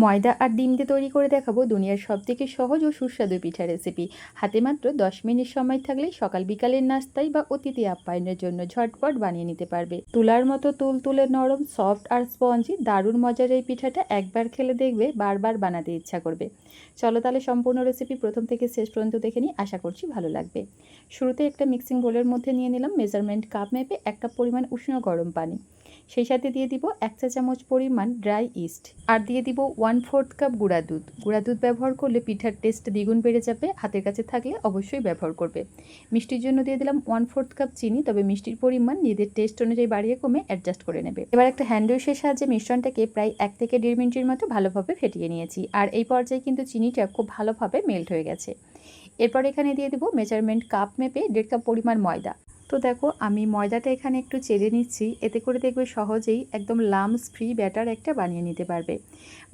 ময়দা আর ডিম দিয়ে তৈরি করে দেখাবো দুনিয়ার সবথেকে সহজ ও সুস্বাদু পিঠা রেসিপি। হাতে মাত্র 10 মিনিট সময় থাকলেই সকাল বিকালের নাস্তায় বা অতিথি আপ্যায়নের জন্য ঝটপট বানিয়ে নিতে পারবে। তুলার মতো তুলতুলে নরম, সফট আর স্পঞ্জি দারুণ মজার এই পিঠাটা একবার খেলে দেখবে বারবার বানাতে ইচ্ছা করবে। চলো তাহলে সম্পূর্ণ রেসিপি প্রথম থেকে শেষ পর্যন্ত দেখে নিই, আশা করছি ভালো লাগবে। শুরুতে একটা মিক্সিং বোলের মধ্যে নিয়ে নিলাম মেজারমেন্ট কাপ মেপে 1 কাপ পরিমাণ উষ্ণ গরম পানি। সেই সাথে দিয়ে দিব 1 চা চামচ পরিমাণ ড্রাই ইস্ট, আর দিয়ে দিব 1/4 কাপ গুঁড়া দুধ। গুঁড়া দুধ ব্যবহার করলে পিঠার টেস্ট দ্বিগুণ বেড়ে যাবে, হাতের কাছে থাকলে অবশ্যই ব্যবহার করবে। মিষ্টির জন্য দিয়ে দিলাম 1/4 কাপ চিনি, তবে মিষ্টির পরিমাণ নিজেদের টেস্ট অনুযায়ী বাড়িয়ে কমে অ্যাডজাস্ট করে নেবে। এবার একটা হ্যান্ড উইশের সাহায্যে মিশ্রণটাকে প্রায় 1 থেকে 1.5 মিনিটের মতো ভালোভাবে ফেটিয়ে নিয়েছি, আর এই পর্যায়ে কিন্তু চিনিটা খুব ভালোভাবে মেল্ট হয়ে গেছে। এরপর এখানে দিয়ে দেবো মেজারমেন্ট কাপ মেপে 1.5 কাপ পরিমাণ ময়দা। তো দেখো আমি ময়দাটা এখানে একটু চেলে নিচ্ছি, এতে করে দেখবে সহজেই একদম লামস ফ্রি ব্যাটার একটা বানিয়ে নিতে পারবে।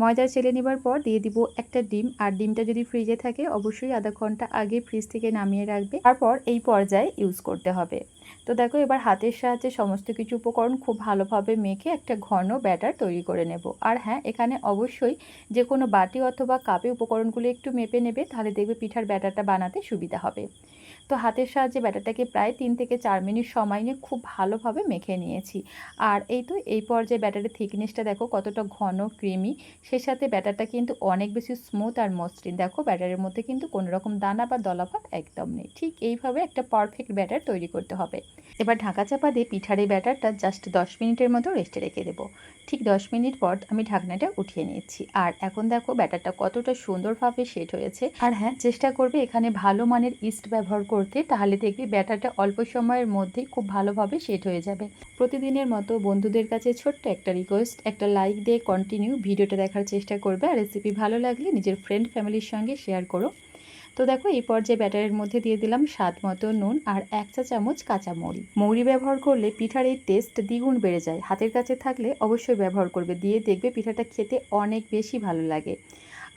ময়দা চেলে নেবার পর দিয়ে দিব একটা ডিম, আর ডিমটা যদি ফ্রিজে থাকে অবশ্যই আধা ঘন্টা আগে ফ্রিজ থেকে নামিয়ে রাখবে, তারপর এই পর্যায়ে ইউজ করতে হবে। তো দেখো এবার হাতের সাহায্যে সমস্ত কিছু উপকরণ খুব ভালোভাবে মেখে একটা ঘন ব্যাটার তৈরি করে নেব। আর হ্যাঁ, এখানে অবশ্যই যে কোনো বাটি অথবা কাপে উপকরণগুলো একটু মেপে নেবে, তাহলে দেখবে পিঠার ব্যাটারটা বানাতে সুবিধা হবে। তো হাতের সাহায্যে ব্যাটারটাকে প্রায় 3 থেকে 4 মিনিট সময় নিয়ে খুব ভালোভাবে মেখে নিয়েছি। আর এই পর্যায়ে ব্যাটারের থিকনেসটা দেখো কতটা ঘন ক্রিমি, সেই সাথে ব্যাটারটা কিন্তু অনেক বেশি স্মুথ আর মসৃণ। দেখো ব্যাটারের মধ্যে কিন্তু কোনো রকম দানা বা দলাভাব একদম নেই। ঠিক এইভাবে একটা পারফেক্ট ব্যাটার তৈরি করতে হবে। এবার ঢাকা চাপা দিয়ে পিঠার এই ব্যাটারটা জাস্ট 10 মিনিটের মতো রেস্টে রেখে দেবো। ঠিক 10 মিনিট পর আমি ঢাকনাটা উঠিয়ে নিচ্ছি, আর এখন দেখো ব্যাটারটা কতটা সুন্দরভাবে সেট হয়েছে। আর হ্যাঁ, চেষ্টা করবে এখানে ভালো মানের ইস্ট ব্যবহার করতে, তাহলে দেখবে ব্যাটারটা অল্প সময়ের মধ্যেই খুব ভালোভাবে সেট হয়ে যাবে। প্রতিদিনের মতো বন্ধুদের কাছে ছোট্ট একটা রিকোয়েস্ট, একটা লাইক দিয়ে কন্টিনিউ ভিডিওটা দেখার চেষ্টা করবে, আর রেসিপি ভালো লাগলে নিজের ফ্রেন্ড ফ্যামিলির সঙ্গে শেয়ার করো। তো দেখো এই পর্যায়ে ব্যাটারের মধ্যে দিয়ে দিলাম স্বাদ মতো নুন আর 1 চা চামচ কাঁচা মৌরি। মৌরি ব্যবহার করলে পিঠার এই টেস্ট দ্বিগুণ বেড়ে যায়, হাতের কাছে থাকলে অবশ্যই ব্যবহার করবে, দিয়ে দেখবে পিঠাটা খেতে অনেক বেশি ভালো লাগে।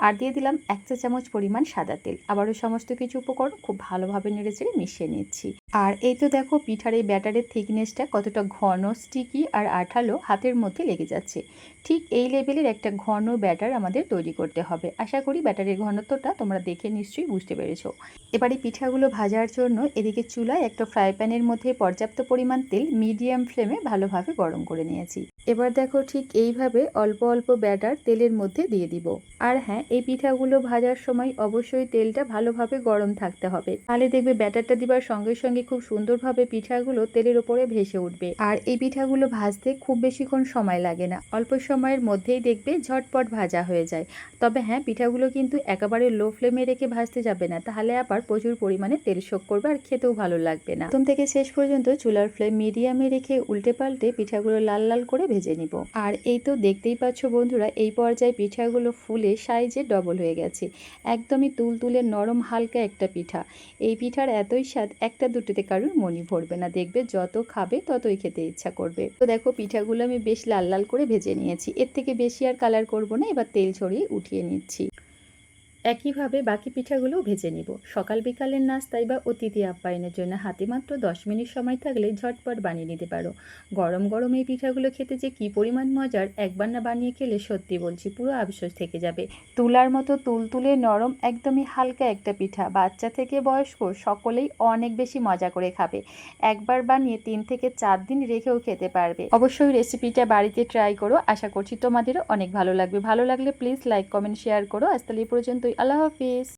আর দিয়ে দিলাম 1 চা চামচ পরিমাণ সাদা তেল। আবারও সমস্ত কিছু উপকরণ খুব ভালোভাবে নেড়েচেড়ে মিশিয়ে নিচ্ছি। আর এই তো দেখো পিঠার এই ব্যাটারের থিকনেসটা কতটা ঘন, স্টিকি আর আঠালো, হাতের মধ্যে লেগে যাচ্ছে। ঠিক এই লেভেলের একটা ঘন ব্যাটার আমাদের তৈরি করতে হবে। আশা করি ব্যাটারের ঘনত্বটা তোমরা দেখে নিশ্চয়ই বুঝতে পেরেছো। এবার এই পিঠাগুলো ভাজার জন্য এদিকে চুলায় একটা ফ্রাই প্যানের মধ্যে পর্যাপ্ত পরিমাণ তেল মিডিয়াম ফ্লেমে ভালোভাবে গরম করে নিয়েছি। এবার দেখো ঠিক এইভাবে অল্প অল্প ব্যাটার তেলের মধ্যে দিয়ে দিব। আর হ্যাঁ, এই পিঠাগুলো ভাজার সময় অবশ্যই তেলটা ভালোভাবে গরম থাকতে হবে, তাহলে দেখবে ব্যাটারটা দিবার সঙ্গে সঙ্গে খুব সুন্দরভাবে পিঠাগুলো তেলের ওপরে ভেসে উঠবে। আর এই পিঠাগুলো ভাজতে খুব বেশিক্ষণ সময় লাগে না, অল্প সময়ের মধ্যেই দেখবে ঝটপট ভাজা হয়ে যায়। তবে হ্যাঁ, পিঠাগুলো কিন্তু একেবারে লো ফ্লেমে রেখে ভাজতে যাবে না, তাহলে আবার প্রচুর পরিমাণে তেল শোক করবে আর খেতেও ভালো লাগবে না। প্রথম থেকে শেষ পর্যন্ত চুলার ফ্লেম মিডিয়ামে রেখে উল্টে পাল্টে পিঠাগুলো লাল লাল করে ভেজে নিব। আর এই তো দেখতেই পাচ্ছ বন্ধুরা, এই পর্যায়ে পিঠাগুলো ফুলে সাইজে ডবল হয়ে গেছে। একদমই তুলতুলে নরম হালকা একটা পিঠা। এই পিঠার এতই স্বাদ, একটা দুটোতে কারোর মনই ভরবে না, দেখবে যত খাবে ততই খেতে ইচ্ছা করবে। তো দেখো পিঠাগুলো আমি বেশ লাল লাল করে ভেজে নিয়েছি, এর থেকে বেশি আর কালার করব না। এবার তেল ছড়িয়ে উঠিয়ে নিচ্ছি। একইভাবে বাকি পিঠাগুলোও ভেজে নিব। সকাল বিকালের নাস্তায় বা অতিথি আপ্যায়নের জন্য হাতে মাত্র 10 মিনিট সময় থাকলে ঝটপট বানিয়ে নিতে পারো। গরম গরম এই পিঠাগুলো খেতে যে কী পরিমাণ মজার, একবার না বানিয়ে খেলে সত্যি বলছি পুরো আফসোস থেকে যাবে। তুলার মতো তুলতুলে নরম, একদমই হালকা একটা পিঠা, বাচ্চা থেকে বয়স্ক সকলেই অনেক বেশি মজা করে খাবে। একবার বানিয়ে 3 থেকে 4 দিন রেখেও খেতে পারবে। অবশ্যই রেসিপিটা বাড়িতে ট্রাই করো, আশা করছি তোমাদেরও অনেক ভালো লাগবে। ভালো লাগলে প্লিজ লাইক কমেন্ট শেয়ার করো। আজ তাহলে এই পর্যন্তই। আল্লাহ হাফিজ।